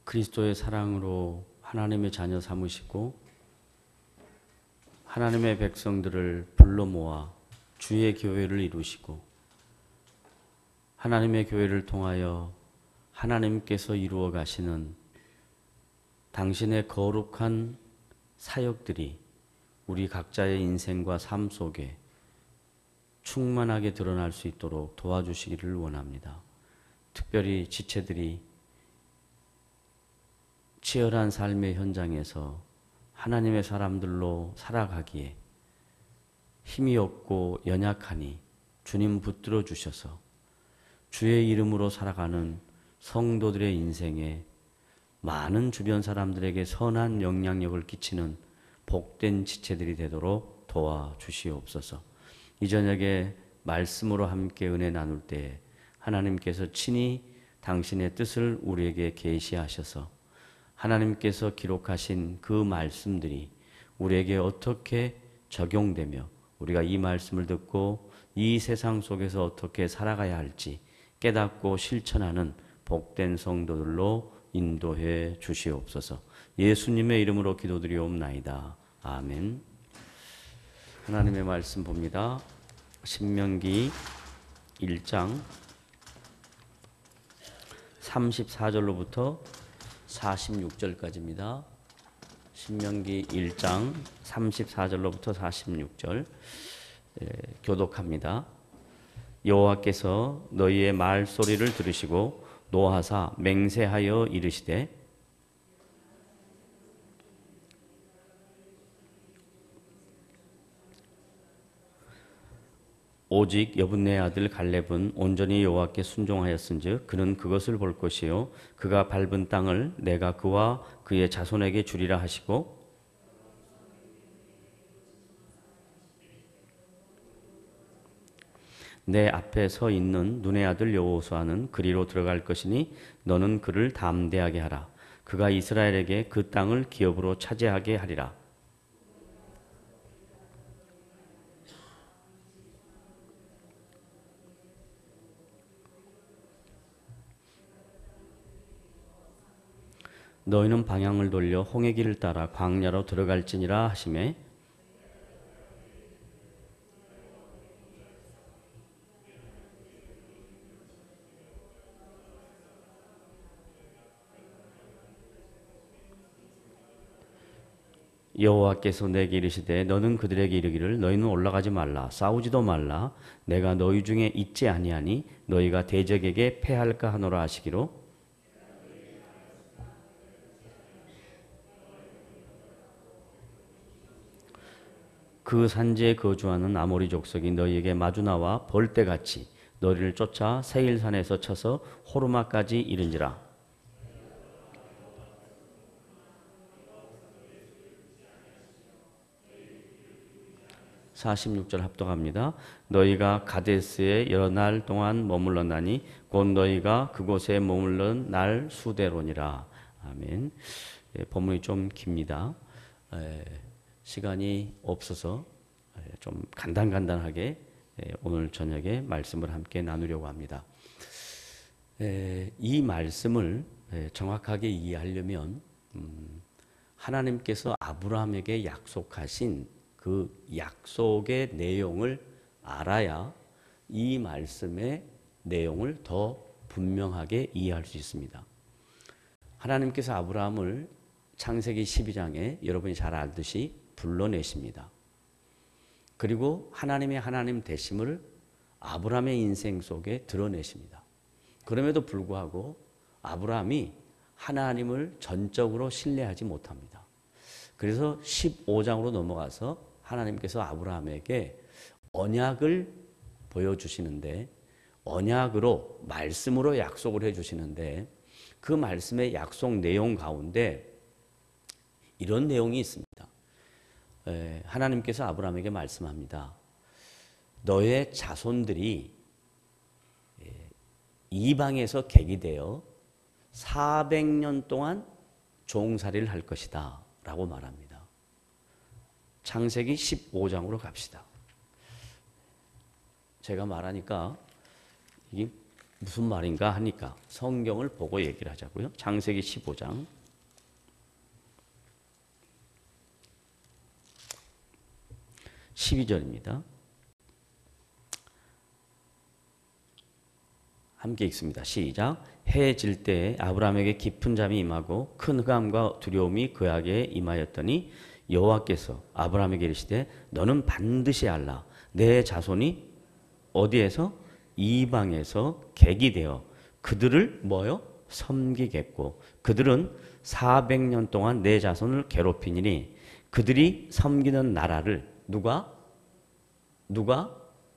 그리스도의 사랑으로 하나님의 자녀 삼으시고 하나님의 백성들을 불러 모아 주의 교회를 이루시고 하나님의 교회를 통하여 하나님께서 이루어 가시는 당신의 거룩한 사역들이 우리 각자의 인생과 삶 속에 충만하게 드러날 수 있도록 도와주시기를 원합니다. 특별히 지체들이 치열한 삶의 현장에서 하나님의 사람들로 살아가기에 힘이 없고 연약하니 주님 붙들어 주셔서 주의 이름으로 살아가는 성도들의 인생에 많은 주변 사람들에게 선한 영향력을 끼치는 복된 지체들이 되도록 도와주시옵소서. 이 저녁에 말씀으로 함께 은혜 나눌 때 하나님께서 친히 당신의 뜻을 우리에게 계시하셔서 하나님께서 기록하신 그 말씀들이 우리에게 어떻게 적용되며 우리가 이 말씀을 듣고 이 세상 속에서 어떻게 살아가야 할지 깨닫고 실천하는 복된 성도들로 인도해 주시옵소서. 예수님의 이름으로 기도드리옵나이다. 아멘. 하나님의 말씀 봅니다. 신명기 1장 34절로부터 46절까지입니다. 신명기 1장 34절로부터 46절 교독합니다. 여호와께서 너희의 말소리를 들으시고 노하사 맹세하여 이르시되 오직 여분네 아들 갈렙은 온전히 여호와께 순종하였은즉 그는 그것을 볼 것이요 그가 밟은 땅을 내가 그와 그의 자손에게 주리라 하시고 내 앞에 서 있는 눈의 아들 여호수아는 그리로 들어갈 것이니 너는 그를 담대하게 하라. 그가 이스라엘에게 그 땅을 기업으로 차지하게 하리라. 너희는 방향을 돌려 홍해 길을 따라 광야로 들어갈지니라 하시매 여호와께서 내게 이르시되 너는 그들에게 이르기를 너희는 올라가지 말라 싸우지도 말라 내가 너희 중에 있지 아니하니 너희가 대적에게 패할까 하노라 하시기로 그 산지에 거주하는 아모리 족속이 너희에게 마주 나와 벌떼같이 너희를 쫓아 세일산에서 쳐서 호르마까지 이른지라. 46절 합독합니다. 너희가 가데스에 여러 날 동안 머물렀나니 곧 너희가 그곳에 머물른 날 수대로니라. 아멘. 본문이 좀 깁니다. 시간이 없어서 좀 간단하게 오늘 저녁에 말씀을 함께 나누려고 합니다. 이 말씀을 정확하게 이해하려면 하나님께서 아브라함에게 약속하신 그 약속의 내용을 알아야 이 말씀의 내용을 더 분명하게 이해할 수 있습니다. 하나님께서 아브라함을 창세기 12장에 여러분이 잘 알듯이 불러내십니다. 그리고 하나님의 하나님 되심을 아브라함의 인생 속에 드러내십니다. 그럼에도 불구하고 아브라함이 하나님을 전적으로 신뢰하지 못합니다. 그래서 15장으로 넘어가서 하나님께서 아브라함에게 언약을 보여주시는데 언약으로 말씀으로 약속을 해주시는데 그 말씀의 약속 내용 가운데 이런 내용이 있습니다. 하나님께서 아브라함에게 말씀합니다. 너의 자손들이 이방에서 객이되어 400년 동안 종살이를 할 것이다 라고 말합니다. 창세기 15장으로 갑시다. 제가 말하니까 이게 무슨 말인가 하니까 성경을 보고 얘기를 하자고요. 창세기 15장 12절입니다. 함께 읽습니다. 시작. 해 질 때에 아브라함에게 깊은 잠이 임하고 큰 흑암과 두려움이 그에게 임하였더니 여호와께서 아브라함에게 이르시되 너는 반드시 알라. 내 자손이 어디에서? 이방에서 객이 되어 그들을 뭐요? 섬기겠고 그들은 400년 동안 내 자손을 괴롭히니니 그들이 섬기는 나라를 누가?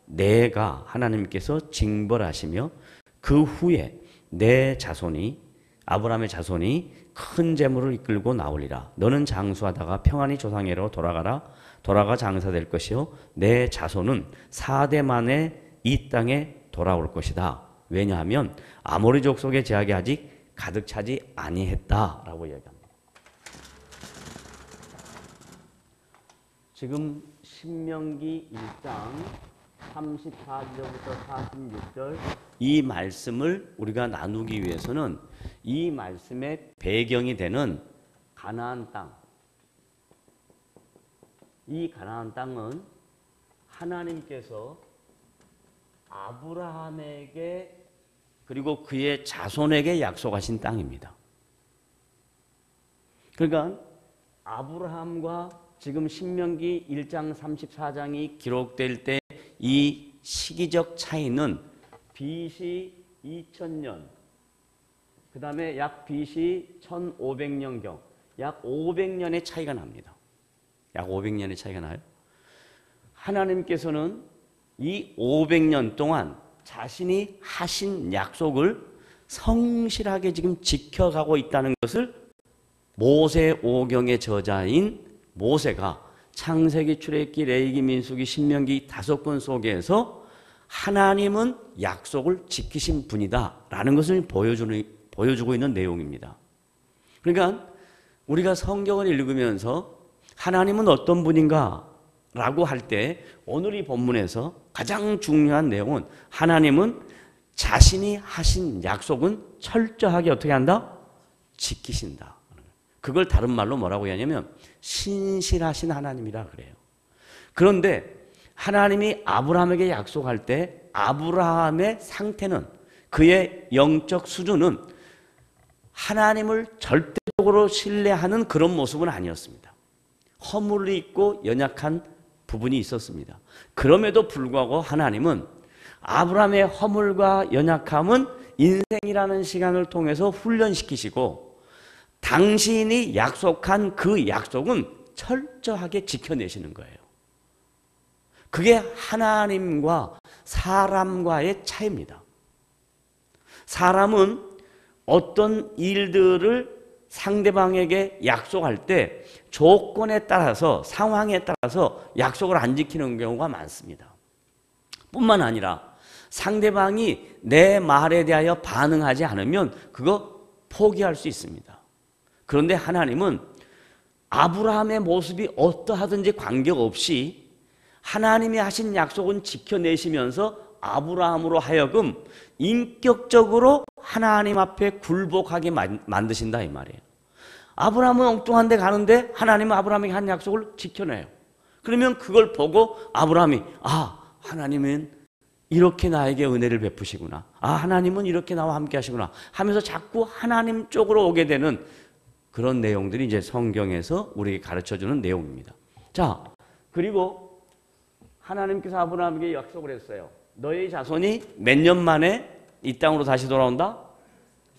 내가 하나님께서 징벌하시며 그 후에 내 자손이 아브라함의 자손이 큰 재물을 이끌고 나오리라. 너는 장수하다가 평안히 조상에로 돌아가 장사될 것이요 내 자손은 4대 만에 이 땅에 돌아올 것이다. 왜냐하면 아모리 족속의 제약이 아직 가득 차지 아니했다라고 이야기합니다. 지금 신명기 1장 34절부터 46절 이 말씀을 우리가 나누기 위해서는 이 말씀의 배경이 되는 가나안 땅, 이 가나안 땅은 하나님께서 아브라함에게 그리고 그의 자손에게 약속하신 땅입니다. 그러니까 아브라함과 지금 신명기 1장 34장이 기록될 때 이 시기적 차이는 BC 2000년, 그 다음에 약 BC 1500년경, 약 500년의 차이가 납니다. 약 500년의 차이가 나요. 하나님께서는 이 500년 동안 자신이 하신 약속을 성실하게 지금 지켜가고 있다는 것을 모세오경의 저자인 모세가 창세기, 출애굽기, 레위기, 민수기, 신명기 5권 속에서 하나님은 약속을 지키신 분이다라는 것을 보여주고 있는 내용입니다. 그러니까 우리가 성경을 읽으면서 하나님은 어떤 분인가 라고 할 때 오늘 이 본문에서 가장 중요한 내용은 하나님은 자신이 하신 약속은 철저하게 어떻게 한다? 지키신다. 그걸 다른 말로 뭐라고 하냐면 신실하신 하나님이라 그래요. 그런데 하나님이 아브라함에게 약속할 때 아브라함의 상태는 그의 영적 수준은 하나님을 절대적으로 신뢰하는 그런 모습은 아니었습니다. 허물이 있고 연약한 부분이 있었습니다. 그럼에도 불구하고 하나님은 아브라함의 허물과 연약함은 인생이라는 시간을 통해서 훈련시키시고 당신이 약속한 그 약속은 철저하게 지켜내시는 거예요. 그게 하나님과 사람과의 차이입니다. 사람은 어떤 일들을 상대방에게 약속할 때 조건에 따라서 상황에 따라서 약속을 안 지키는 경우가 많습니다. 뿐만 아니라 상대방이 내 말에 대하여 반응하지 않으면 그거 포기할 수 있습니다. 그런데 하나님은 아브라함의 모습이 어떠하든지 관계없이 하나님이 하신 약속은 지켜내시면서 아브라함으로 하여금 인격적으로 하나님 앞에 굴복하게 만드신다 이 말이에요. 아브라함은 엉뚱한 데 가는데 하나님은 아브라함에게 한 약속을 지켜내요. 그러면 그걸 보고 아브라함이 하나님은 이렇게 나에게 은혜를 베푸시구나. 하나님은 이렇게 나와 함께 하시구나 하면서 자꾸 하나님 쪽으로 오게 되는 그런 내용들이 이제 성경에서 우리에게 가르쳐주는 내용입니다. 자, 그리고 하나님께서 아브라함에게 약속을 했어요. 너의 자손이 몇 년 만에 이 땅으로 다시 돌아온다?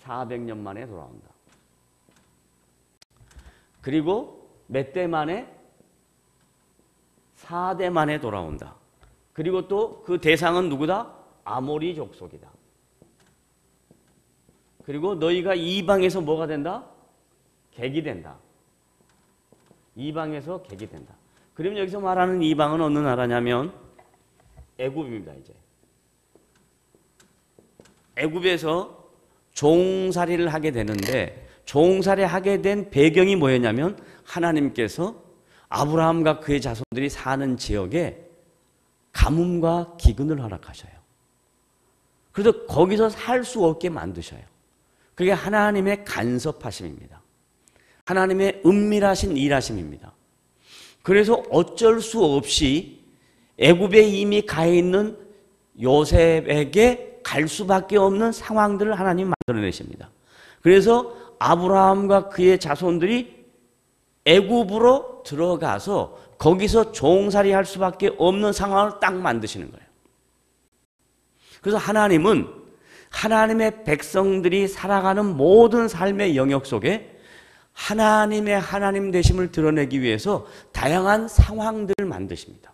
400년 만에 돌아온다. 그리고 몇 대 만에? 4대 만에 돌아온다. 그리고 또 그 대상은 누구다? 아모리 족속이다. 그리고 너희가 이방에서 뭐가 된다? 객이 된다. 이방에서 객이 된다. 그러면 여기서 말하는 이방은 어느 나라냐면 애굽입니다. 이제 애굽에서 종살이를 하게 되는데 종살이 하게 된 배경이 뭐였냐면 하나님께서 아브라함과 그의 자손들이 사는 지역에 가뭄과 기근을 허락하셔요. 그래서 거기서 살 수 없게 만드셔요. 그게 하나님의 간섭하심입니다. 하나님의 은밀하신 일하심입니다. 그래서 어쩔 수 없이 애굽에 이미 가 있는 요셉에게 갈 수밖에 없는 상황들을 하나님이 만들어내십니다. 그래서 아브라함과 그의 자손들이 애굽으로 들어가서 거기서 종살이 할 수밖에 없는 상황을 딱 만드시는 거예요. 그래서 하나님은 하나님의 백성들이 살아가는 모든 삶의 영역 속에 하나님의 하나님 되심을 드러내기 위해서 다양한 상황들을 만드십니다.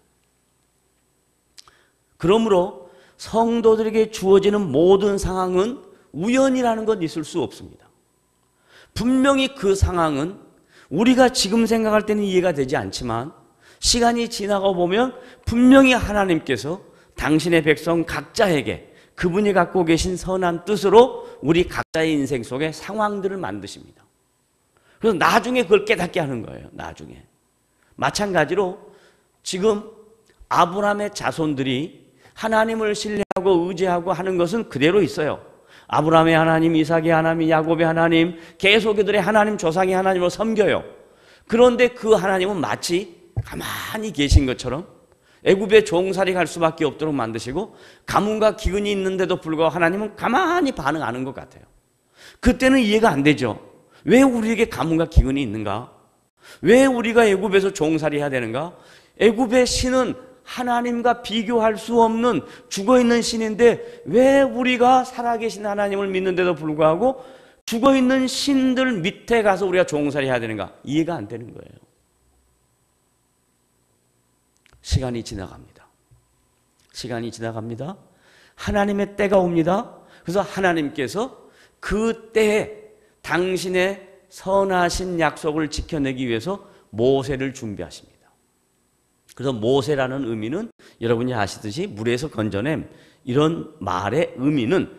그러므로 성도들에게 주어지는 모든 상황은 우연이라는 건 있을 수 없습니다. 분명히 그 상황은 우리가 지금 생각할 때는 이해가 되지 않지만 시간이 지나가 보면 분명히 하나님께서 당신의 백성 각자에게 그분이 갖고 계신 선한 뜻으로 우리 각자의 인생 속에 상황들을 만드십니다. 그래서 나중에 그걸 깨닫게 하는 거예요. 나중에. 마찬가지로 지금 아브라함의 자손들이 하나님을 신뢰하고 의지하고 하는 것은 그대로 있어요. 아브라함의 하나님, 이삭의 하나님, 야곱의 하나님, 계속 그들의 하나님, 조상의 하나님을 섬겨요. 그런데 그 하나님은 마치 가만히 계신 것처럼 애굽에 종살이 갈 수밖에 없도록 만드시고 가뭄과 기근이 있는데도 불구하고 하나님은 가만히 반응하는 것 같아요. 그때는 이해가 안 되죠. 왜 우리에게 가뭄과 기근이 있는가? 왜 우리가 애굽에서 종살이 해야 되는가? 애굽의 신은 하나님과 비교할 수 없는 죽어있는 신인데 왜 우리가 살아계신 하나님을 믿는데도 불구하고 죽어있는 신들 밑에 가서 우리가 종살이 해야 되는가? 이해가 안 되는 거예요. 시간이 지나갑니다. 시간이 지나갑니다. 하나님의 때가 옵니다. 그래서 하나님께서 그 때에 당신의 선하신 약속을 지켜내기 위해서 모세를 준비하십니다. 그래서 모세라는 의미는 여러분이 아시듯이 물에서 건져냄, 이런 말의 의미는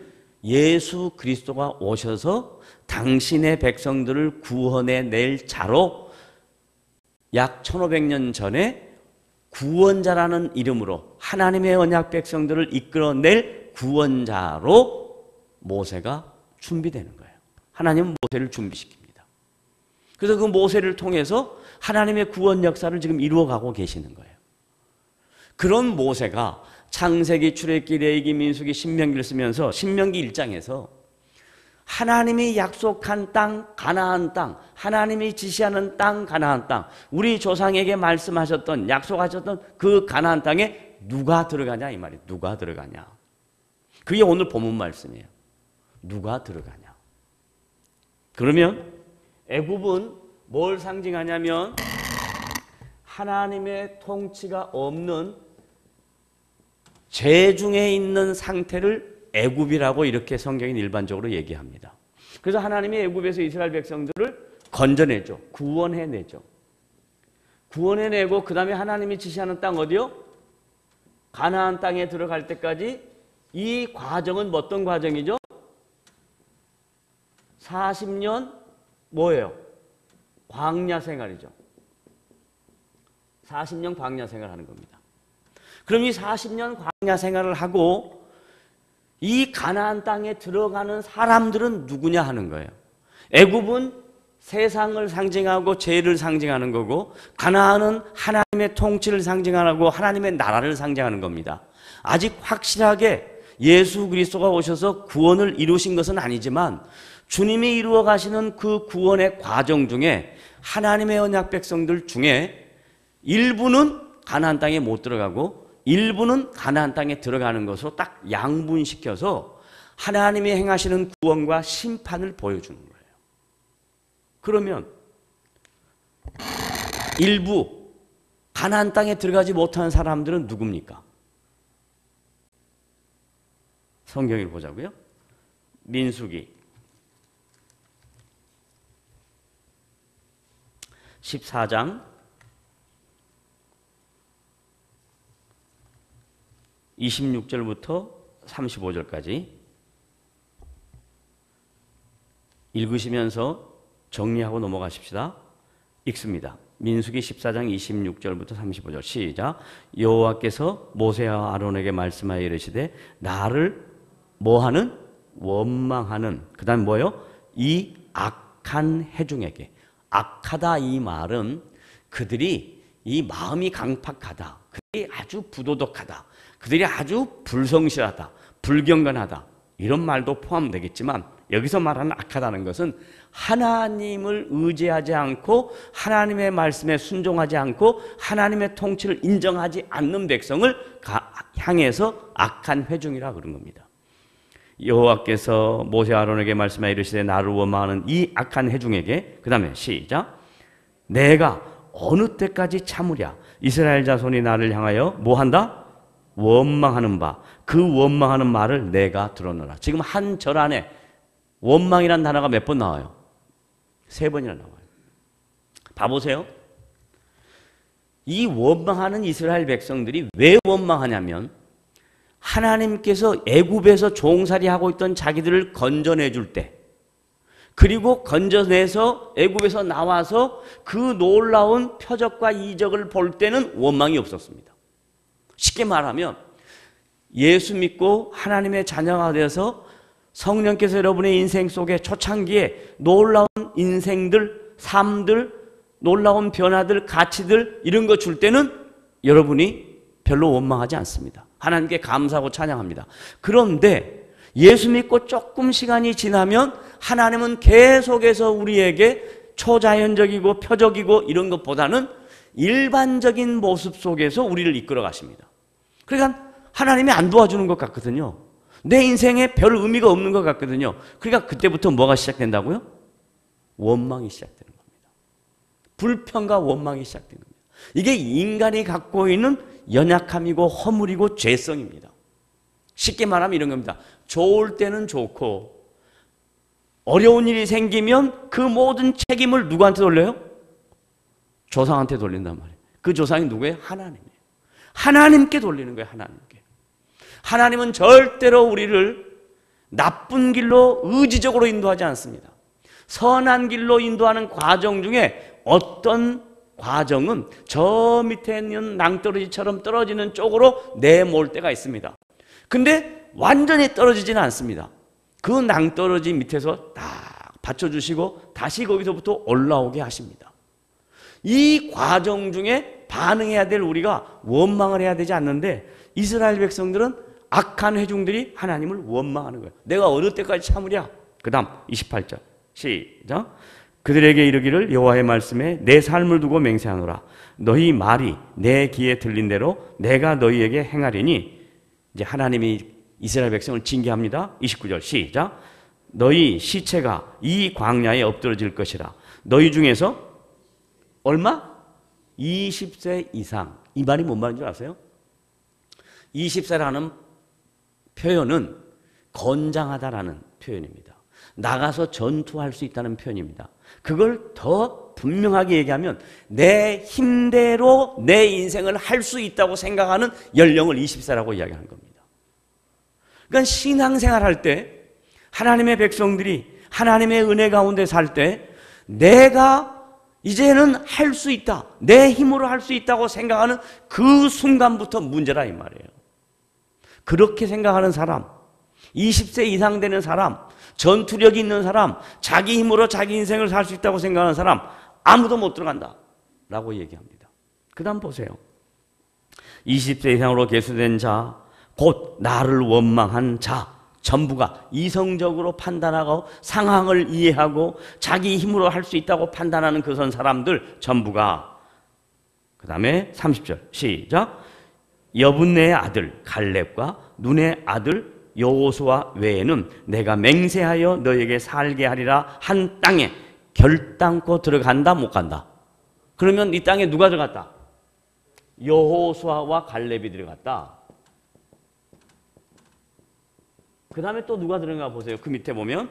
예수 그리스도가 오셔서 당신의 백성들을 구원해낼 자로 약 1500년 전에 구원자라는 이름으로 하나님의 언약 백성들을 이끌어낼 구원자로 모세가 준비되는 거예요. 하나님은 모세를 준비시킵니다. 그래서 그 모세를 통해서 하나님의 구원 역사를 지금 이루어가고 계시는 거예요. 그런 모세가 창세기, 출애굽기, 레위기, 민수기, 신명기를 쓰면서 신명기 1장에서 하나님이 약속한 땅, 가나안 땅, 하나님이 지시하는 땅, 가나안 땅, 우리 조상에게 말씀하셨던, 약속하셨던 그 가나안 땅에 누가 들어가냐 이 말이에요. 누가 들어가냐. 그게 오늘 본문 말씀이에요. 누가 들어가냐. 그러면 애굽은 뭘 상징하냐면 하나님의 통치가 없는 죄 중에 있는 상태를 애굽이라고 이렇게 성경이 일반적으로 얘기합니다. 그래서 하나님이 애굽에서 이스라엘 백성들을 건져내죠. 구원해내죠. 구원해내고 그 다음에 하나님이 지시하는 땅 어디요? 가나안 땅에 들어갈 때까지 이 과정은 어떤 과정이죠? 40년 뭐예요? 광야 생활이죠. 40년 광야 생활하는 겁니다. 그럼 이 40년 광야 생활을 하고 이 가나안 땅에 들어가는 사람들은 누구냐 하는 거예요. 애굽은 세상을 상징하고 죄를 상징하는 거고 가나안은 하나님의 통치를 상징하고 하나님의 나라를 상징하는 겁니다. 아직 확실하게 예수 그리스도가 오셔서 구원을 이루신 것은 아니지만 주님이 이루어 가시는 그 구원의 과정 중에 하나님의 언약 백성들 중에 일부는 가나안 땅에 못 들어가고 일부는 가나안 땅에 들어가는 것으로 딱 양분시켜서 하나님이 행하시는 구원과 심판을 보여주는 거예요. 그러면 일부 가나안 땅에 들어가지 못하는 사람들은 누굽니까? 성경을 보자고요. 민수기 14장 26절부터 35절까지 읽으시면서 정리하고 넘어가십시다. 읽습니다. 민수기 14장 26절부터 35절 시작. 여호와께서 모세와 아론에게 말씀하여 이르시되 나를 뭐하는? 원망하는. 그 다음에 뭐예요? 이 악한 회중에게. 악하다 이 말은 그들이 이 마음이 강팍하다. 그들이 아주 부도덕하다. 그들이 아주 불성실하다. 불경건하다. 이런 말도 포함되겠지만 여기서 말하는 악하다는 것은 하나님을 의지하지 않고 하나님의 말씀에 순종하지 않고 하나님의 통치를 인정하지 않는 백성을 향해서 악한 회중이라 그런 겁니다. 여호와께서 모세 아론에게 말씀하여 이르시되 나를 원망하는 이 악한 회중에게 그 다음에 시작 내가 어느 때까지 참으랴 이스라엘 자손이 나를 향하여 뭐한다? 원망하는 바 그 원망하는 말을 내가 들었노라. 지금 한 절 안에 원망이란 단어가 몇 번 나와요? 3번이나 나와요. 봐보세요. 이 원망하는 이스라엘 백성들이 왜 원망하냐면 하나님께서 애굽에서 종살이하고 있던 자기들을 건져내줄 때 그리고 건져내서 애굽에서 나와서 그 놀라운 표적과 이적을 볼 때는 원망이 없었습니다. 쉽게 말하면 예수 믿고 하나님의 자녀가 되어서 성령께서 여러분의 인생 속에 초창기에 놀라운 인생들, 삶들, 놀라운 변화들, 가치들 이런 거 줄 때는 여러분이 별로 원망하지 않습니다. 하나님께 감사하고 찬양합니다. 그런데 예수 믿고 조금 시간이 지나면 하나님은 계속해서 우리에게 초자연적이고 표적이고 이런 것보다는 일반적인 모습 속에서 우리를 이끌어 가십니다. 그러니까 하나님이 안 도와주는 것 같거든요. 내 인생에 별 의미가 없는 것 같거든요. 그러니까 그때부터 뭐가 시작된다고요? 원망이 시작되는 겁니다. 불평과 원망이 시작되는 겁니다. 이게 인간이 갖고 있는 연약함이고 허물이고 죄성입니다. 쉽게 말하면 이런 겁니다. 좋을 때는 좋고 어려운 일이 생기면 그 모든 책임을 누구한테 돌려요? 조상한테 돌린단 말이에요. 그 조상이 누구예요? 하나님이에요. 하나님께 돌리는 거예요. 하나님께. 하나님은 절대로 우리를 나쁜 길로 의지적으로 인도하지 않습니다. 선한 길로 인도하는 과정 중에 어떤 과정은 저 밑에 있는 낭떠러지처럼 떨어지는 쪽으로 내몰 때가 있습니다. 근데 완전히 떨어지지는 않습니다. 그 낭떠러지 밑에서 딱 받쳐주시고 다시 거기서부터 올라오게 하십니다. 이 과정 중에 반응해야 될 우리가 원망을 해야 되지 않는데 이스라엘 백성들은 악한 회중들이 하나님을 원망하는 거예요. 내가 어느 때까지 참으랴? 그 다음 28절 시작 그들에게 이르기를 여호와의 말씀에 내 삶을 두고 맹세하노라. 너희 말이 내 귀에 들린 대로 내가 너희에게 행하리니 이제 하나님이 이스라엘 백성을 징계합니다. 29절 시작 너희 시체가 이 광야에 엎드러질 것이라. 너희 중에서 얼마? 20세 이상. 이 말이 뭔 말인 줄 아세요? 20세라는 표현은 건장하다라는 표현입니다. 나가서 전투할 수 있다는 표현입니다. 그걸 더 분명하게 얘기하면 내 힘대로 내 인생을 할 수 있다고 생각하는 연령을 20세라고 이야기하는 겁니다. 그러니까 신앙생활 할 때 하나님의 백성들이 하나님의 은혜 가운데 살 때 내가 이제는 할 수 있다. 내 힘으로 할 수 있다고 생각하는 그 순간부터 문제라 이 말이에요. 그렇게 생각하는 사람, 20세 이상 되는 사람, 전투력이 있는 사람, 자기 힘으로 자기 인생을 살 수 있다고 생각하는 사람 아무도 못 들어간다 라고 얘기합니다. 그 다음 보세요. 20세 이상으로 계수된 자, 곧 나를 원망한 자 전부가 이성적으로 판단하고 상황을 이해하고 자기 힘으로 할 수 있다고 판단하는 그런 사람들 전부가 그 다음에 30절 시작 여분네의 아들 갈렙과 눈의 아들 여호수아 외에는 내가 맹세하여 너에게 살게 하리라 한 땅에 결단코 들어간다 못 간다. 그러면 이 땅에 누가 들어갔다? 여호수아와 갈렙이 들어갔다. 그 다음에 또 누가 들어가 보세요. 그 밑에 보면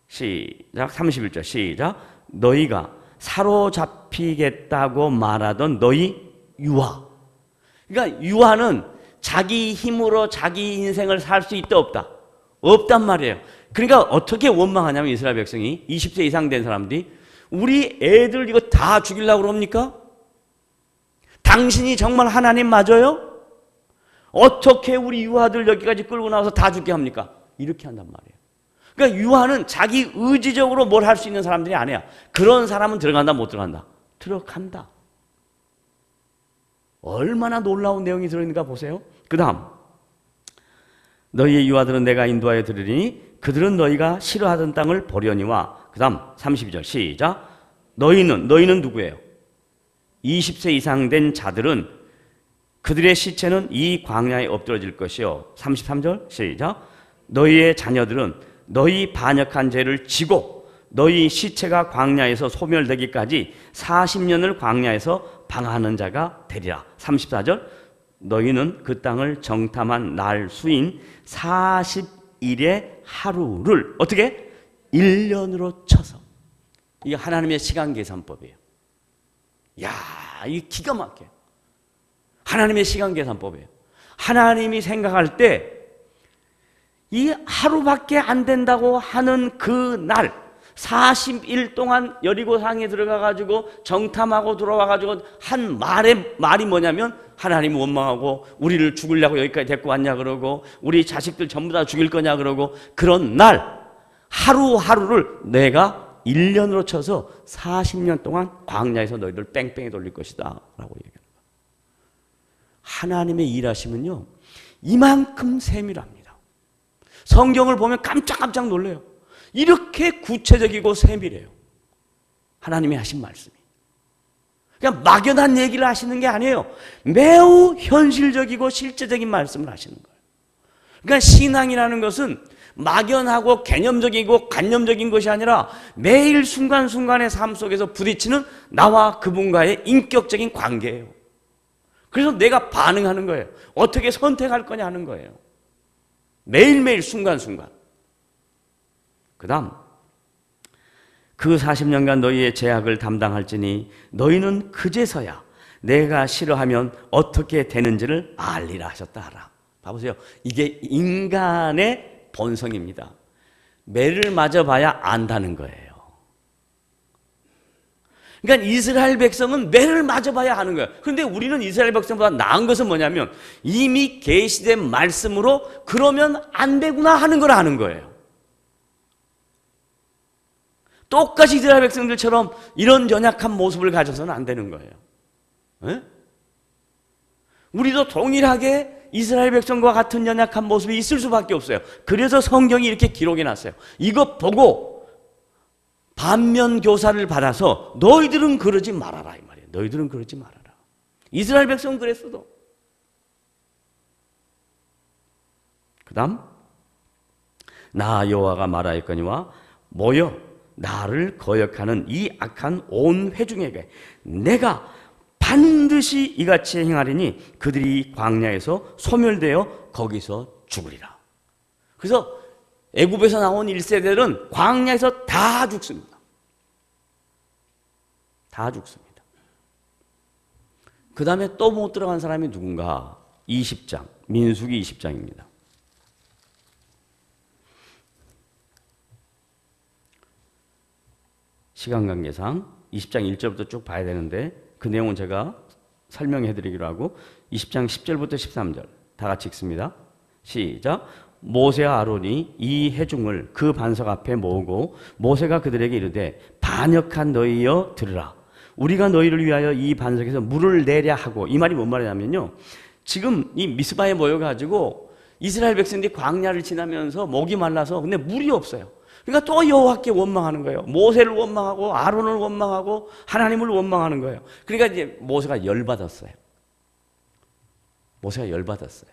시작 31절 시작 너희가 사로잡히겠다고 말하던 너희 유아. 그러니까 유아는 자기 힘으로 자기 인생을 살 수 있다 없다? 없단 말이에요. 그러니까 어떻게 원망하냐면 이스라엘 백성이 20세 이상 된 사람들이 우리 애들 이거 다 죽이려고 그럽니까? 당신이 정말 하나님 맞아요? 어떻게 우리 유아들 여기까지 끌고 나와서 다 죽게 합니까? 이렇게 한단 말이에요. 그러니까 유아는 자기 의지적으로 뭘 할 수 있는 사람들이 아니야. 그런 사람은 들어간다, 못 들어간다? 들어간다. 얼마나 놀라운 내용이 들어있는가 보세요. 그 다음, 너희의 유아들은 내가 인도하여 드리리니 그들은 너희가 싫어하던 땅을 보려니와. 그 다음 32절 시작. 너희는 누구예요? 20세 이상 된 자들은 그들의 시체는 이 광야에 엎드러질 것이요. 33절 시작. 너희의 자녀들은 너희 반역한 죄를 지고 너희 시체가 광야에서 소멸되기까지 40년을 광야에서 방하는 자가 되리라. 34절. 너희는 그 땅을 정탐한 날 수인 40일의 하루를 어떻게? 1년으로 쳐서. 이게 하나님의 시간 계산법이에요. 야, 이게 기가 막혀요. 하나님의 시간 계산법이에요. 하나님이 생각할 때 이 하루밖에 안 된다고 하는 그 날 40일 동안 여리고성에 들어가가지고 정탐하고 들어와가지고 한 말이 뭐냐면 하나님 원망하고 우리를 죽으려고 여기까지 데리고 왔냐 그러고 우리 자식들 전부 다 죽일 거냐 그러고 그런 날 하루하루를 내가 1년으로 쳐서 40년 동안 광야에서 너희들 뺑뺑이 돌릴 것이다 라고 얘기합니다. 하나님의 일하심은요 이만큼 세밀합니다. 성경을 보면 깜짝깜짝 놀래요. 이렇게 구체적이고 세밀해요. 하나님이 하신 말씀이. 그냥 막연한 얘기를 하시는 게 아니에요. 매우 현실적이고 실제적인 말씀을 하시는 거예요. 그러니까 신앙이라는 것은 막연하고 개념적이고 관념적인 것이 아니라 매일 순간순간의 삶 속에서 부딪히는 나와 그분과의 인격적인 관계예요. 그래서 내가 반응하는 거예요. 어떻게 선택할 거냐 하는 거예요. 매일매일 순간순간. 그 다음 그 40년간 너희의 죄악을 담당할지니 너희는 그제서야 내가 싫어하면 어떻게 되는지를 알리라 하셨다 하라. 봐보세요. 이게 인간의 본성입니다. 매를 맞아봐야 안다는 거예요. 그러니까 이스라엘 백성은 매를 맞아봐야 하는 거예요. 그런데 우리는 이스라엘 백성보다 나은 것은 뭐냐면 이미 계시된 말씀으로 그러면 안 되구나 하는 걸 아는 거예요. 똑같이 이스라엘 백성들처럼 이런 연약한 모습을 가져서는 안 되는 거예요. 에? 우리도 동일하게 이스라엘 백성과 같은 연약한 모습이 있을 수밖에 없어요. 그래서 성경이 이렇게 기록해 놨어요. 이것 보고 반면 교사를 받아서 너희들은 그러지 말아라 이 말이에요. 너희들은 그러지 말아라. 이스라엘 백성은 그랬어도. 그 다음 나 여호와가 말하였거니와 모여 나를 거역하는 이 악한 온 회중에게 내가 반드시 이같이 행하리니 그들이 광야에서 소멸되어 거기서 죽으리라. 그래서 애굽에서 나온 1세대는 광야에서 다 죽습니다. 다 죽습니다. 그 다음에 또 못 들어간 사람이 누군가? 20장, 민수기 20장입니다. 시간 관계상 20장 1절부터 쭉 봐야 되는데 그 내용은 제가 설명해 드리기로 하고 20장 10절부터 13절 다 같이 읽습니다. 시작. 모세와 아론이 이 회중을 그 반석 앞에 모으고 모세가 그들에게 이르되 반역한 너희여 들으라. 우리가 너희를 위하여 이 반석에서 물을 내랴 하고. 이 말이 뭔 말이냐면요, 지금 이 미스바에 모여가지고 이스라엘 백성들이 광야를 지나면서 목이 말라서 근데 물이 없어요. 그러니까 또 여호와께 원망하는 거예요. 모세를 원망하고 아론을 원망하고 하나님을 원망하는 거예요. 그러니까 이제 모세가 열받았어요. 모세가 열받았어요.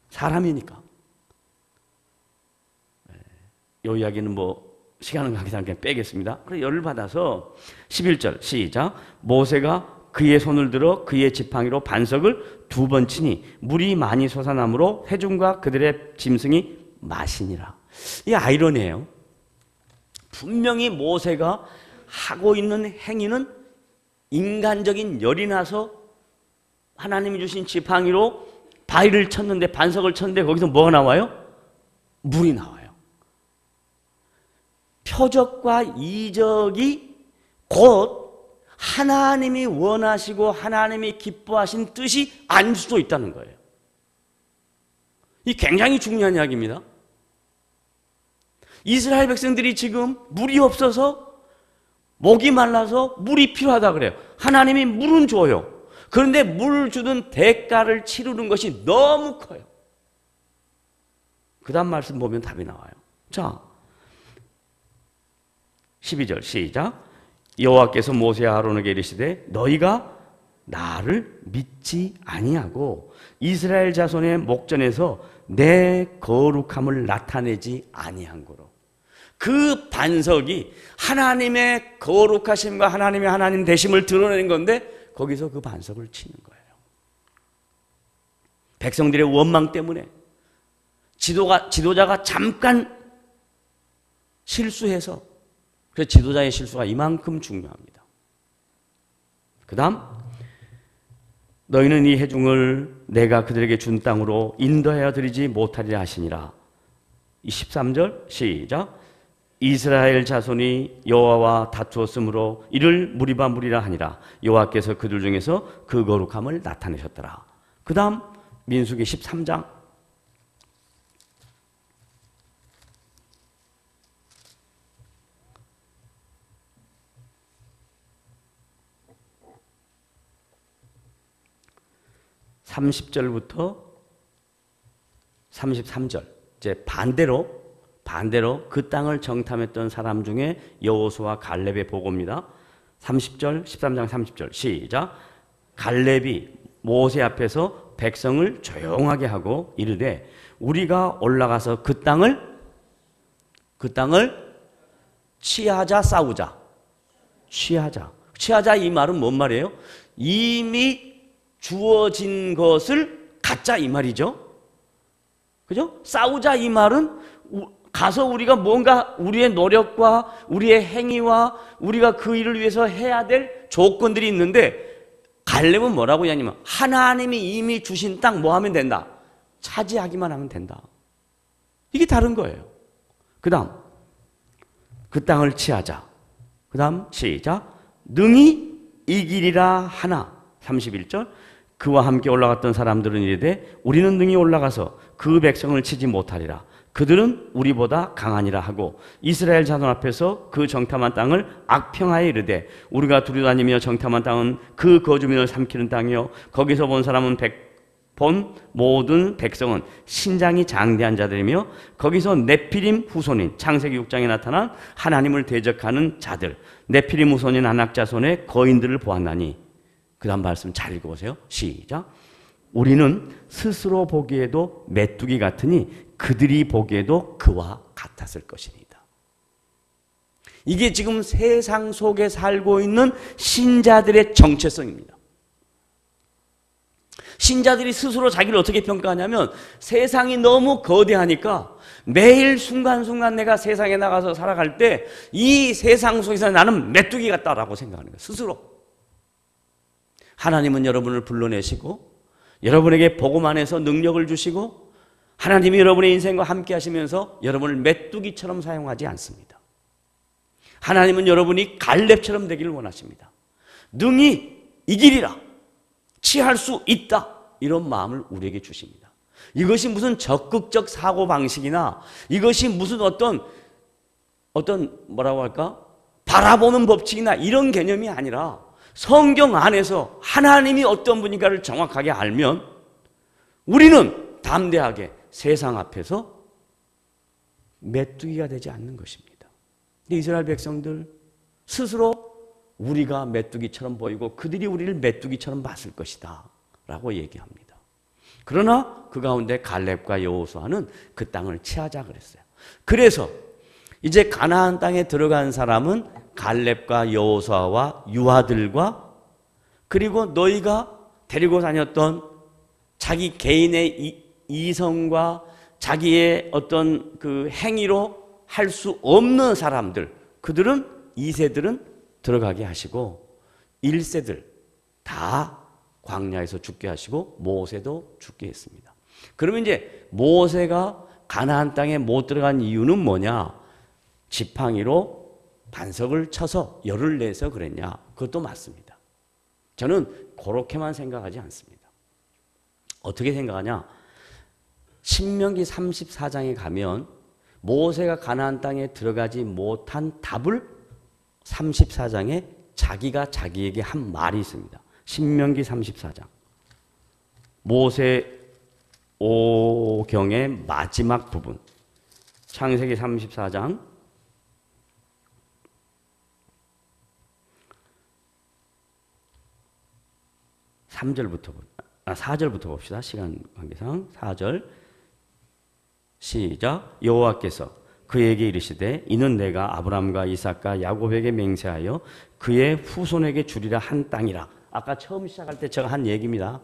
사람이니까. 이 이야기는 뭐 시간은 가기 전에 빼겠습니다. 그래서 열받아서 11절 시작. 모세가 그의 손을 들어 그의 지팡이로 반석을 2번 치니 물이 많이 솟아나므로 회중과 그들의 짐승이 마시니라. 이 아이러니예요. 분명히 모세가 하고 있는 행위는 인간적인 열이 나서 하나님이 주신 지팡이로 바위를 쳤는데, 반석을 쳤는데 거기서 뭐가 나와요? 물이 나와요. 표적과 이적이 곧 하나님이 원하시고 하나님이 기뻐하신 뜻이 아닐 수도 있다는 거예요. 이 굉장히 중요한 이야기입니다. 이스라엘 백성들이 지금 물이 없어서 목이 말라서 물이 필요하다 그래요. 하나님이 물은 줘요. 그런데 물 주는 대가를 치르는 것이 너무 커요. 그 다음 말씀 보면 답이 나와요. 자, 12절 시작. 여호와께서 모세와 아론에게 이르시되 너희가 나를 믿지 아니하고 이스라엘 자손의 목전에서 내 거룩함을 나타내지 아니한 거로. 그 반석이 하나님의 거룩하심과 하나님의 하나님 되심을 드러내는 건데 거기서 그 반석을 치는 거예요. 백성들의 원망 때문에 지도자가 잠깐 실수해서, 그래서 지도자의 실수가 이만큼 중요합니다. 그 다음, 너희는 이 회중을 내가 그들에게 준 땅으로 인도하여 드리지 못하리라 하시니라. 13절 시작. 이스라엘 자손이 여호와와 다투었으므로 이를 무리바 무리라 하니라. 여호와께서 그들 중에서 그 거룩함을 나타내셨더라. 그 다음 민수기 13장 30절부터 33절, 이제 반대로 그 땅을 정탐했던 사람 중에 여호수아 갈렙의 보고입니다. 30절, 13장 30절 시작. 갈렙이 모세 앞에서 백성을 조용하게 하고 이르되 우리가 올라가서 그 땅을 취하자 싸우자. 취하자 이 말은 뭔 말이에요? 이미 주어진 것을 갖자 이 말이죠. 그죠? 싸우자 이 말은 가서 우리가 뭔가 우리의 노력과 우리의 행위와 우리가 그 일을 위해서 해야 될 조건들이 있는데 갈렙은 뭐라고 하냐면 하나님이 이미 주신 땅 뭐 하면 된다? 차지하기만 하면 된다. 이게 다른 거예요. 그 다음 그 땅을 취하자. 그 다음 시작. 능히 이기리라 하나. 31절. 그와 함께 올라갔던 사람들은 이르되 우리는 능히 올라가서 그 백성을 치지 못하리라. 그들은 우리보다 강하니라 하고 이스라엘 자손 앞에서 그 정탐한 땅을 악평하여 이르되 우리가 두루다니며 정탐한 땅은 그 거주민을 삼키는 땅이요 거기서 본 사람은 본 모든 백성은 신장이 장대한 자들이며 거기서 네피림 후손인 창세기 6장에 나타난 하나님을 대적하는 자들 네피림 후손인 아낙 자손의 거인들을 보았나니. 그 다음 말씀 잘 읽어보세요. 시작. 우리는 스스로 보기에도 메뚜기 같으니 그들이 보기에도 그와 같았을 것이니이다. 이게 지금 세상 속에 살고 있는 신자들의 정체성입니다. 신자들이 스스로 자기를 어떻게 평가하냐면 세상이 너무 거대하니까 매일 순간순간 내가 세상에 나가서 살아갈 때 이 세상 속에서 나는 메뚜기 같다라고 생각하는 거예요. 스스로. 하나님은 여러분을 불러내시고 여러분에게 복음 안에서 능력을 주시고 하나님이 여러분의 인생과 함께 하시면서 여러분을 메뚜기처럼 사용하지 않습니다. 하나님은 여러분이 갈렙처럼 되기를 원하십니다. 능히 이기리라. 취할 수 있다. 이런 마음을 우리에게 주십니다. 이것이 무슨 적극적 사고방식이나 이것이 무슨 어떤 뭐라고 할까? 바라보는 법칙이나 이런 개념이 아니라 성경 안에서 하나님이 어떤 분인가를 정확하게 알면 우리는 담대하게 세상 앞에서 메뚜기가 되지 않는 것입니다. 근데 이스라엘 백성들 스스로 우리가 메뚜기처럼 보이고 그들이 우리를 메뚜기처럼 봤을 것이다 라고 얘기합니다. 그러나 그 가운데 갈렙과 여호수아는 그 땅을 취하자 그랬어요. 그래서 이제 가나안 땅에 들어간 사람은 갈렙과 여호수아와 유아들과 그리고 너희가 데리고 다녔던 자기 개인의 이성과 자기의 어떤 그 행위로 할 수 없는 사람들, 그들은 2세들은 들어가게 하시고 1세들 다 광야에서 죽게 하시고 모세도 죽게 했습니다. 그러면 이제 모세가 가나안 땅에 못 들어간 이유는 뭐냐? 지팡이로 반석을 쳐서 열을 내서 그랬냐? 그것도 맞습니다. 저는 그렇게만 생각하지 않습니다. 어떻게 생각하냐? 신명기 34장에 가면 모세가 가나안 땅에 들어가지 못한 답을 34장에 자기가 자기에게 한 말이 있습니다. 신명기 34장. 모세 오경의 마지막 부분. 창세기 34장 4절부터 봅시다. 시간 관계상 4절 시작. 여호와께서 그에게 이르시되 이는 내가 아브라함과 이삭과 야곱에게 맹세하여 그의 후손에게 주리라 한 땅이라. 아까 처음 시작할 때 제가 한 얘기입니다.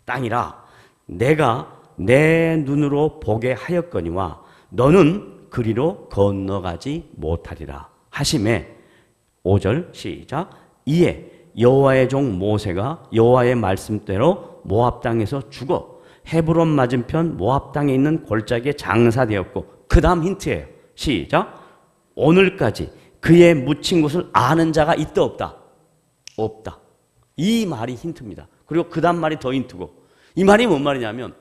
땅이라 내가 내 눈으로 보게 하였거니와 너는 그리로 건너가지 못하리라 하심에 5절 시작. 이에 여호와의 종 모세가 여호와의 말씀대로 모압 땅에서 죽어 헤브론 맞은편 모압 땅에 있는 골짜기에 장사되었고, 그 다음 힌트예요. 시작. 오늘까지 그의 묻힌 곳을 아는 자가 있다 없다? 없다. 이 말이 힌트입니다. 그리고 그 다음 말이 더 힌트고, 이 말이 뭔 말이냐면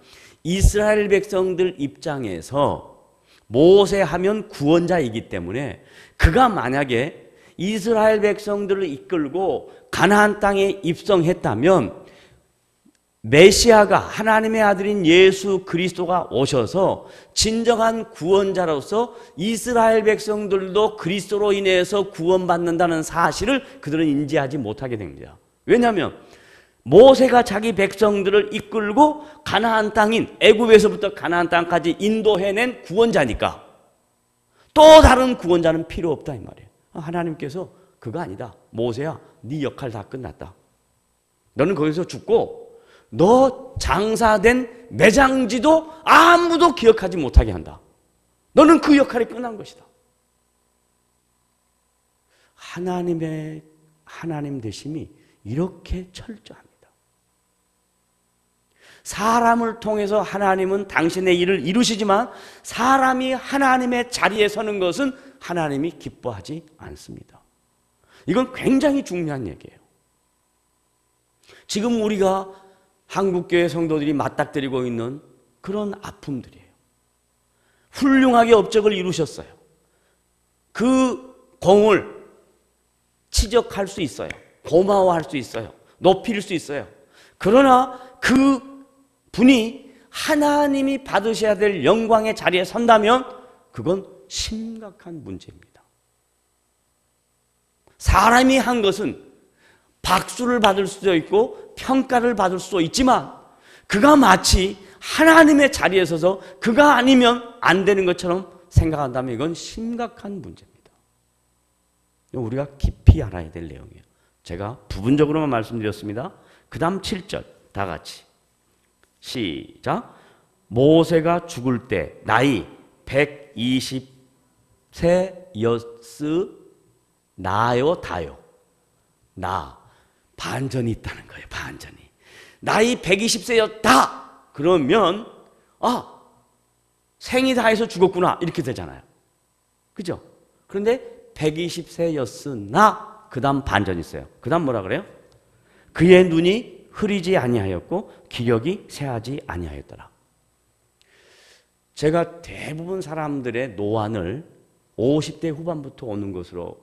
이스라엘 백성들 입장에서 모세하면 구원자이기 때문에 그가 만약에 이스라엘 백성들을 이끌고 가나안 땅에 입성했다면 메시아가 하나님의 아들인 예수 그리스도가 오셔서 진정한 구원자로서 이스라엘 백성들도 그리스도로 인해서 구원받는다는 사실을 그들은 인지하지 못하게 됩니다. 왜냐하면 모세가 자기 백성들을 이끌고 가나안 땅인 애굽에서부터 가나안 땅까지 인도해낸 구원자니까 또 다른 구원자는 필요 없다 이 말이에요. 하나님께서 그거 아니다. 모세야, 네 역할 다 끝났다. 너는 거기서 죽고 너 장사된 매장지도 아무도 기억하지 못하게 한다. 너는 그 역할이 끝난 것이다. 하나님 되심이 이렇게 철저합니다. 사람을 통해서 하나님은 당신의 일을 이루시지만 사람이 하나님의 자리에 서는 것은 하나님이 기뻐하지 않습니다. 이건 굉장히 중요한 얘기예요. 지금 우리가 한국교회 성도들이 맞닥뜨리고 있는 그런 아픔들이에요. 훌륭하게 업적을 이루셨어요. 그 공을 치적할 수 있어요. 고마워할 수 있어요. 높일 수 있어요. 그러나 그 분이 하나님이 받으셔야 될 영광의 자리에 선다면 그건 심각한 문제입니다. 사람이 한 것은 박수를 받을 수도 있고 평가를 받을 수도 있지만 그가 마치 하나님의 자리에 서서 그가 아니면 안 되는 것처럼 생각한다면 이건 심각한 문제입니다. 우리가 깊이 알아야 될 내용이에요. 제가 부분적으로만 말씀드렸습니다. 그 다음 7절 다 같이 시작. 모세가 죽을 때 나이 120세였으 나요 다요. 나 반전이 있다는 거예요. 반전이. 나이 120세였다 그러면 생이 다해서 죽었구나 이렇게 되잖아요. 그죠? 그런데 120세였으나 그 다음 반전이 있어요. 그 다음 뭐라 그래요? 그의 눈이 흐리지 아니하였고 기력이 쇠하지 아니하였더라. 제가 대부분 사람들의 노안을 50대 후반부터 오는 것으로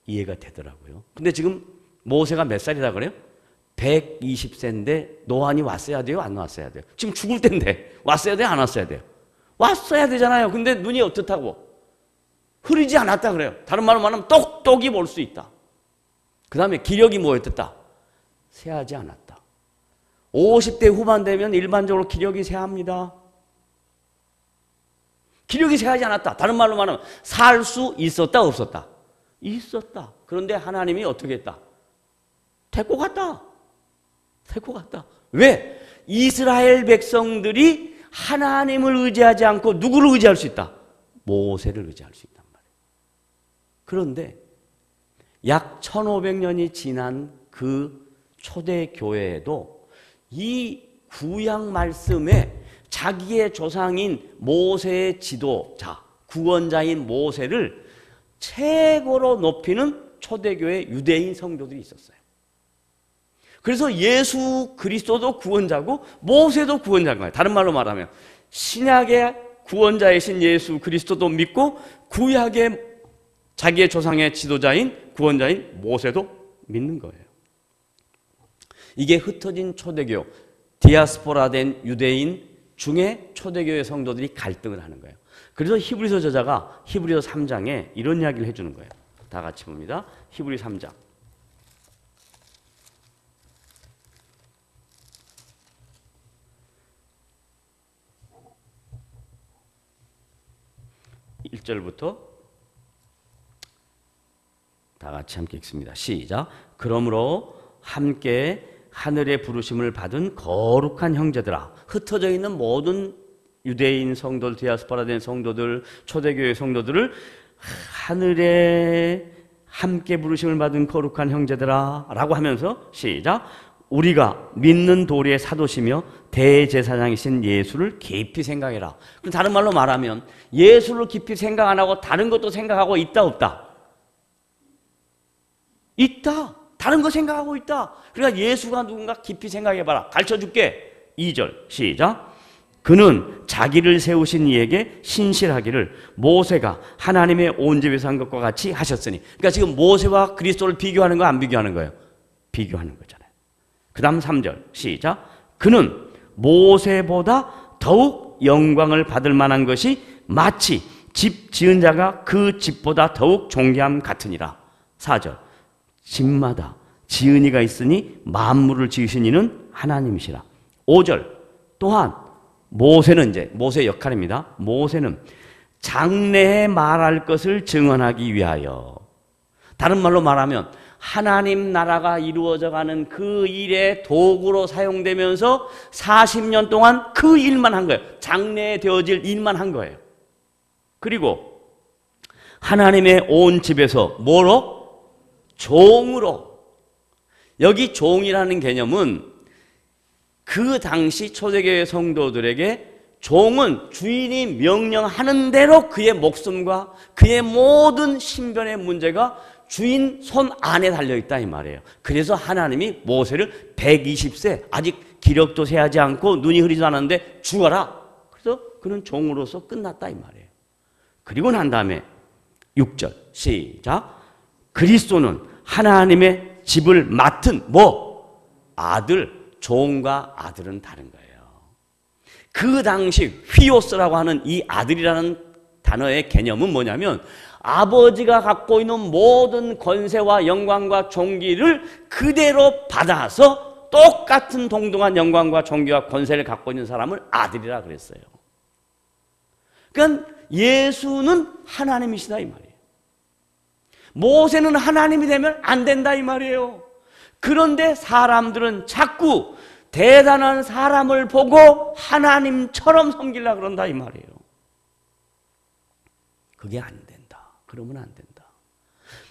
이해가 되더라고요. 근데 지금 모세가 몇 살이라 그래요? 120세인데 노안이 왔어야 돼요? 안 왔어야 돼요? 지금 죽을 때인데 왔어야 돼요? 안 왔어야 돼요? 왔어야 되잖아요. 근데 눈이 어떻다고? 흐리지 않았다 그래요. 다른 말로 말하면 똑똑히 볼 수 있다. 그 다음에 기력이 뭐였다? 쇠하지 않았다. 50대 후반 되면 일반적으로 기력이 쇠합니다. 기력이 쇠하지 않았다. 다른 말로 말하면 살 수 있었다 없었다? 있었다. 그런데 하나님이 어떻게 했다? 데리고 갔다. 데리고 갔다. 왜? 이스라엘 백성들이 하나님을 의지하지 않고 누구를 의지할 수 있다? 모세를 의지할 수 있단 말이에요. 그런데 약 1500년이 지난 그 초대교회에도 이 구약 말씀에 자기의 조상인 모세의 지도자, 구원자인 모세를 최고로 높이는 초대교회 유대인 성도들이 있었어요. 그래서 예수 그리스도도 구원자고 모세도 구원자인 거예요. 다른 말로 말하면 신약의 구원자이신 예수 그리스도도 믿고 구약의 자기의 조상의 지도자인 구원자인 모세도 믿는 거예요. 이게 흩어진 초대교, 디아스포라된 유대인 중에 초대교회 성도들이 갈등을 하는 거예요. 그래서 히브리서 저자가 히브리서 3장에 이런 이야기를 해주는 거예요. 다 같이 봅니다. 히브리 3장 1절부터 다 같이 함께 읽습니다. 시작. 그러므로 함께 하늘의 부르심을 받은 거룩한 형제들아, 흩어져 있는 모든 유대인 성도들, 디아스포라된 성도들, 초대교회 성도들을 하늘에 함께 부르심을 받은 거룩한 형제들아 라고 하면서 시작. 우리가 믿는 도리의 사도시며 대제사장이신 예수를 깊이 생각해라. 다른 말로 말하면 예수를 깊이 생각 안 하고 다른 것도 생각하고 있다 없다? 있다. 다른 거 생각하고 있다. 그러니까 예수가 누군가 깊이 생각해봐라. 가르쳐줄게. 2절 시작. 그는 자기를 세우신 이에게 신실하기를 모세가 하나님의 온 집에서 한 것과 같이 하셨으니. 그러니까 지금 모세와 그리스도를 비교하는 거 안 비교하는 거예요? 비교하는 거잖아요. 그 다음 3절 시작. 그는 모세보다 더욱 영광을 받을 만한 것이 마치 집 지은 자가 그 집보다 더욱 존귀함 같으니라. 4절 집마다 지은 이가 있으니 만물을 지으신 이는 하나님이시라. 5절 또한 모세는 이제 모세의 역할입니다. 모세는 장래에 말할 것을 증언하기 위하여, 다른 말로 말하면 하나님 나라가 이루어져가는 그 일의 도구로 사용되면서 40년 동안 그 일만 한 거예요. 장래에 되어질 일만 한 거예요. 그리고 하나님의 온 집에서 뭐로? 종으로. 여기 종이라는 개념은 그 당시 초대교회 성도들에게 종은 주인이 명령하는 대로 그의 목숨과 그의 모든 신변의 문제가 주인 손 안에 달려있다 이 말이에요. 그래서 하나님이 모세를 120세 아직 기력도 세하지 않고 눈이 흐리지도 않았는데 죽어라. 그래서 그는 종으로서 끝났다 이 말이에요. 그리고 난 다음에 6절 시작. 그리스도는 하나님의 집을 맡은 뭐? 아들. 종과 아들은 다른 거예요. 그 당시 휘오스라고 하는 이 아들이라는 단어의 개념은 뭐냐면 아버지가 갖고 있는 모든 권세와 영광과 존귀를 그대로 받아서 똑같은 동등한 영광과 존귀와 권세를 갖고 있는 사람을 아들이라 그랬어요. 그러니까 예수는 하나님이시다 이 말이에요. 모세는 하나님이 되면 안 된다 이 말이에요. 그런데 사람들은 자꾸 대단한 사람을 보고 하나님처럼 섬기려고 그런다 이 말이에요. 그게 안 된다. 그러면 안 된다.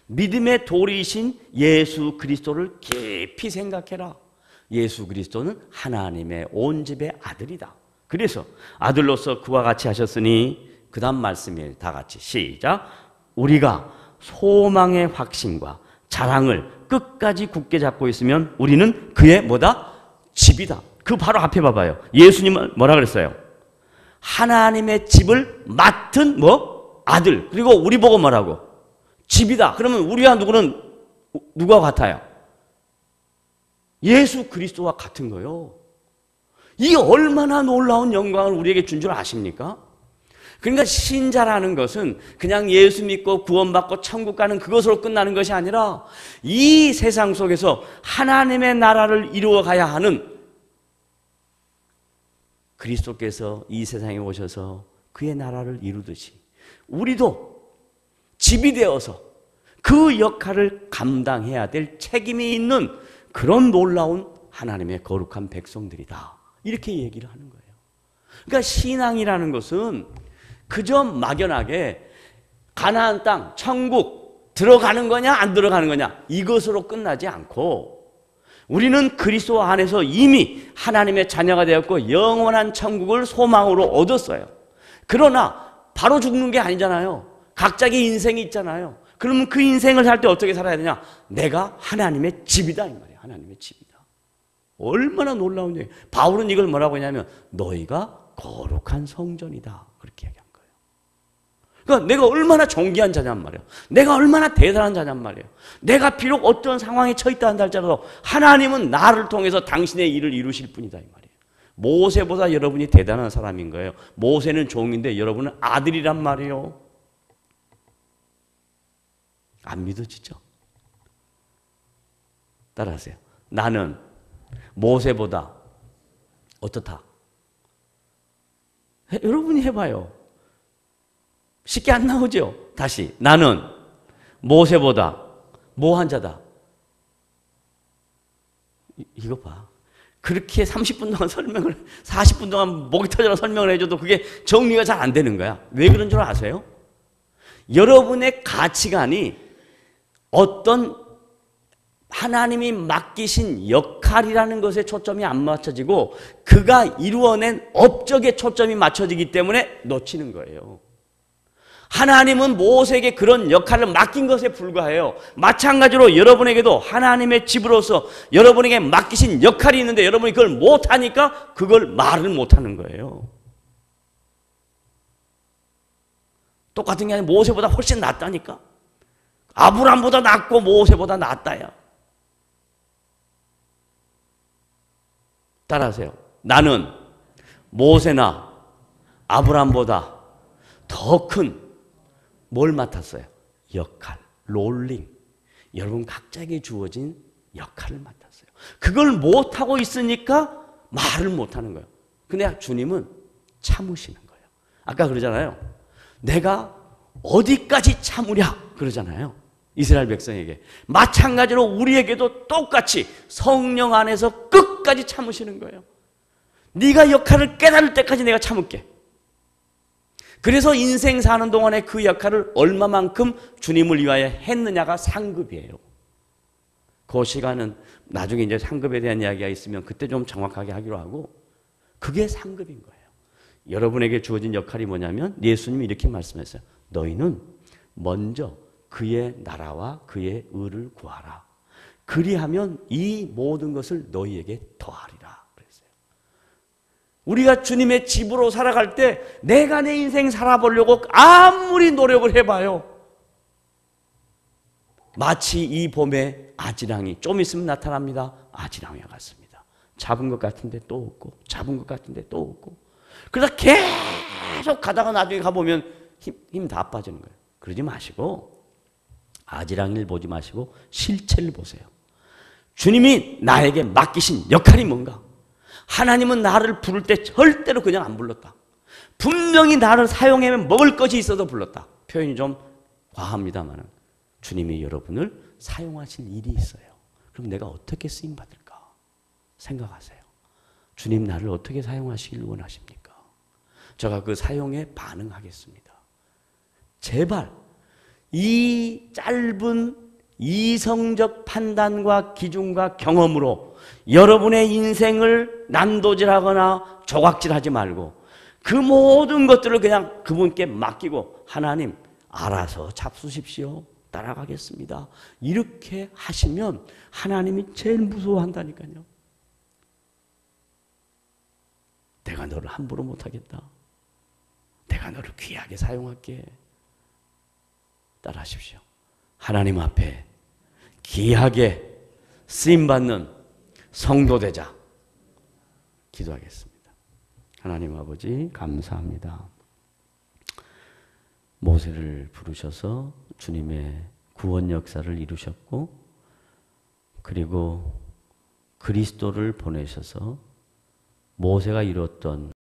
믿음의 도리이신 예수 그리스도를 깊이 생각해라. 예수 그리스도는 하나님의 온 집의 아들이다. 그래서 아들로서 그와 같이 하셨으니 그 다음 말씀이에요. 다 같이 시작. 우리가 소망의 확신과 자랑을 끝까지 굳게 잡고 있으면 우리는 그의 뭐다? 집이다. 그 바로 앞에 봐봐요. 예수님은 뭐라 그랬어요? 하나님의 집을 맡은 뭐? 아들. 그리고 우리 보고 뭐라고? 집이다. 그러면 우리와 누구는 누가 같아요? 예수 그리스도와 같은 거예요. 이 얼마나 놀라운 영광을 우리에게 준 줄 아십니까? 그러니까 신자라는 것은 그냥 예수 믿고 구원받고 천국 가는 그것으로 끝나는 것이 아니라 이 세상 속에서 하나님의 나라를 이루어가야 하는, 그리스도께서 이 세상에 오셔서 그의 나라를 이루듯이 우리도 집이 되어서 그 역할을 감당해야 될 책임이 있는 그런 놀라운 하나님의 거룩한 백성들이다. 이렇게 얘기를 하는 거예요. 그러니까 신앙이라는 것은 그저 막연하게 가나안 땅, 천국 들어가는 거냐 안 들어가는 거냐 이것으로 끝나지 않고 우리는 그리스도 안에서 이미 하나님의 자녀가 되었고 영원한 천국을 소망으로 얻었어요. 그러나 바로 죽는 게 아니잖아요. 각자의 인생이 있잖아요. 그러면 그 인생을 살 때 어떻게 살아야 되냐? 내가 하나님의 집이다 이 말이에요. 하나님의 집이다. 얼마나 놀라운 얘기예요. 바울은 이걸 뭐라고 하냐면 너희가 거룩한 성전이다. 그렇게 얘기한 거예요. 그러니까 내가 얼마나 존귀한 자냔 말이에요. 내가 얼마나 대단한 자냔 말이에요. 내가 비록 어떤 상황에 처했다 한다 할지라도 하나님은 나를 통해서 당신의 일을 이루실 분이다 이 말이에요. 모세보다 여러분이 대단한 사람인 거예요. 모세는 종인데 여러분은 아들이란 말이에요. 안 믿어지죠? 따라하세요. 나는 모세보다 어떻다? 여러분이 해봐요. 쉽게 안 나오죠? 다시. 나는 모세보다 뭐한 자다? 이거 봐. 그렇게 30분 동안 설명을, 40분 동안 목이 터져라 설명을 해줘도 그게 정리가 잘 안 되는 거야. 왜 그런 줄 아세요? 여러분의 가치관이 어떤 하나님이 맡기신 역할이라는 것에 초점이 안 맞춰지고 그가 이루어낸 업적에 초점이 맞춰지기 때문에 놓치는 거예요. 하나님은 모세에게 그런 역할을 맡긴 것에 불과해요. 마찬가지로 여러분에게도 하나님의 집으로서 여러분에게 맡기신 역할이 있는데 여러분이 그걸 못하니까 그걸 말을 못하는 거예요. 똑같은 게 아니라 모세보다 훨씬 낫다니까. 아브람보다 낫고 모세보다 낫다야. 따라하세요. 나는 모세나 아브람보다 더 큰 뭘 맡았어요? 역할, 롤링. 여러분 각자에게 주어진 역할을 맡았어요. 그걸 못하고 있으니까 말을 못하는 거예요. 근데 주님은 참으시는 거예요. 아까 그러잖아요. 내가 어디까지 참으랴 그러잖아요. 이스라엘 백성에게. 마찬가지로 우리에게도 똑같이 성령 안에서 끝까지 참으시는 거예요. 네가 역할을 깨달을 때까지 내가 참을게. 그래서 인생 사는 동안에 그 역할을 얼마만큼 주님을 위하여 했느냐가 상급이에요. 그 시간은 나중에 이제 상급에 대한 이야기가 있으면 그때 좀 정확하게 하기로 하고 그게 상급인 거예요. 여러분에게 주어진 역할이 뭐냐면 예수님이 이렇게 말씀했어요. 너희는 먼저 그의 나라와 그의 의를 구하라. 그리하면 이 모든 것을 너희에게 더하리라. 우리가 주님의 집으로 살아갈 때 내가 내 인생 살아보려고 아무리 노력을 해봐요. 마치 이 봄에 아지랑이 좀 있으면 나타납니다. 아지랑이와 같습니다. 잡은 것 같은데 또 없고 잡은 것 같은데 또 없고 그러다 계속 가다가 나중에 가보면 힘 다 빠지는 거예요. 그러지 마시고 아지랑이를 보지 마시고 실체를 보세요. 주님이 나에게 맡기신 역할이 뭔가? 하나님은 나를 부를 때 절대로 그냥 안 불렀다. 분명히 나를 사용해 먹을 것이 있어서 불렀다. 표현이 좀 과합니다만 주님이 여러분을 사용하실 일이 있어요. 그럼 내가 어떻게 쓰임받을까? 생각하세요. 주님 나를 어떻게 사용하시길 원하십니까? 제가 그 사용에 반응하겠습니다. 제발 이 짧은 이성적 판단과 기준과 경험으로 여러분의 인생을 난도질하거나 조각질하지 말고 그 모든 것들을 그냥 그분께 맡기고 하나님 알아서 잡수십시오. 따라가겠습니다. 이렇게 하시면 하나님이 제일 무서워한다니까요. 내가 너를 함부로 못하겠다. 내가 너를 귀하게 사용할게. 따라하십시오. 하나님 앞에 귀하게 쓰임받는 성도 되자. 기도하겠습니다. 하나님 아버지 감사합니다. 모세를 부르셔서 주님의 구원 역사를 이루셨고 그리고 그리스도를 보내셔서 모세가 이뤘던